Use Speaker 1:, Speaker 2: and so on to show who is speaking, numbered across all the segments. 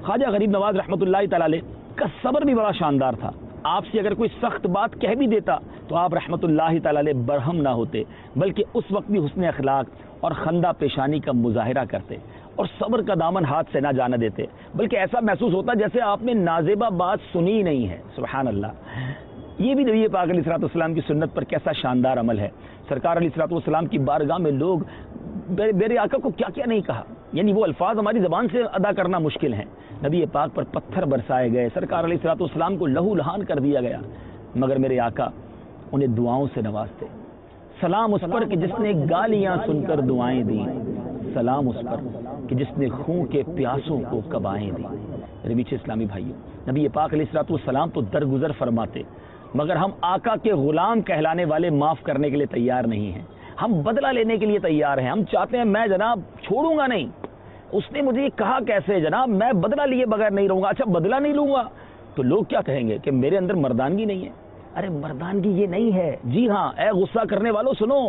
Speaker 1: خواجہ غریب نواز رحمتہ تعالی علیہ کا صبر بھی بڑا شاندار تھا. آپ سے اگر کوئی سخت بات کہہ بھی دیتا تو آپ رحمتہ اللہ تعالی علیہ برہم نہ ہوتے، بلکہ اس وقت بھی حسن اخلاق اور خندہ پیشانی کا مظاہرہ کرتے اور صبر کا دامن ہاتھ سے نہ جانے دیتے، بلکہ ایسا محسوس ہوتا جیسے آپ نے نازیبہ بات سنی نہیں ہے. سبحان اللہ. یہ بھی نبی پاک علیہ الصلوۃ والسلام کی سنت پر کیسا شاندار عمل ہے. سرکار علیہ الصلوۃ والسلام کی بارگاہ میں لوگ میرے آقا کو کیا کیا نہیں کہا، یعنی وہ الفاظ ہماری زبان سے ادا کرنا مشکل ہیں. نبی پاک پر پتھر برسائے گئے، سرکار علیہ الصلوۃ والسلام کو لہو لہان کر دیا گیا، مگر میرے آقا انہیں دعاؤں سے نوازتے. سلام اس پر کہ جس نے گالیاں سن کر دعائیں دیں، سلام اس پر کہ جس نے خون کے پیاسوں کو کبائیں دیں. میرے میٹھے اسلامی بھائیوں، نبی پاک علیہ الصلوۃ والسلام تو درگزر فرماتے، مگر ہم آقا کے غلام کہلانے والے معاف کرنے کے لیے تیار نہیں ہیں. ہم بدلہ لینے کے لیے تیار ہیں. ہم چاہتے ہیں میں جناب چھوڑوں گا نہیں. اس نے مجھے یہ کہا کیسے جناب، میں بدلہ لیے بغیر نہیں رہوں گا. اچھا بدلہ نہیں لوں گا تو لوگ کیا کہیں گے کہ میرے اندر مردانگی نہیں ہے. ارے مردانگی یہ نہیں ہے. جی ہاں، اے غصہ کرنے والوں سنو،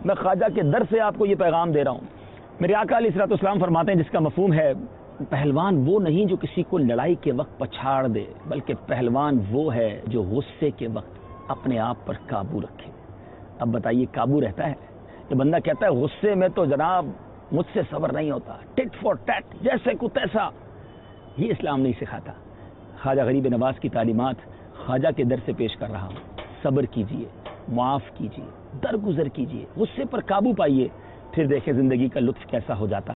Speaker 1: میں خواجہ کے در سے آپ کو یہ پیغام دے رہا ہوں. میرے آقا علیہ الصلوۃ والسلام فرماتے ہیں، جس کا مفہوم ہے پہلوان وہ نہیں جو کسی کو لڑائی کے وقت پچھاڑ دے، بلکہ پہلوان وہ ہے جو غصے کے وقت اپنے آپ پر قابو رکھے. اب بتائیے قابو رہتا ہے؟ یہ بندہ کہتا ہے غصے میں تو جناب مجھ سے صبر نہیں ہوتا، ٹٹ فور ٹیٹ، جیسے کو تیسا. یہ اسلام نہیں سکھاتا. خواجہ غریب نواز کی تعلیمات خواجہ کے در سے پیش کر رہا ہوں. صبر کیجئے، معاف کیجئے، درگزر کیجئے، غصے پر قابو پائیے، پھر دیکھیں زندگی کا لطف کیسا ہو جاتا.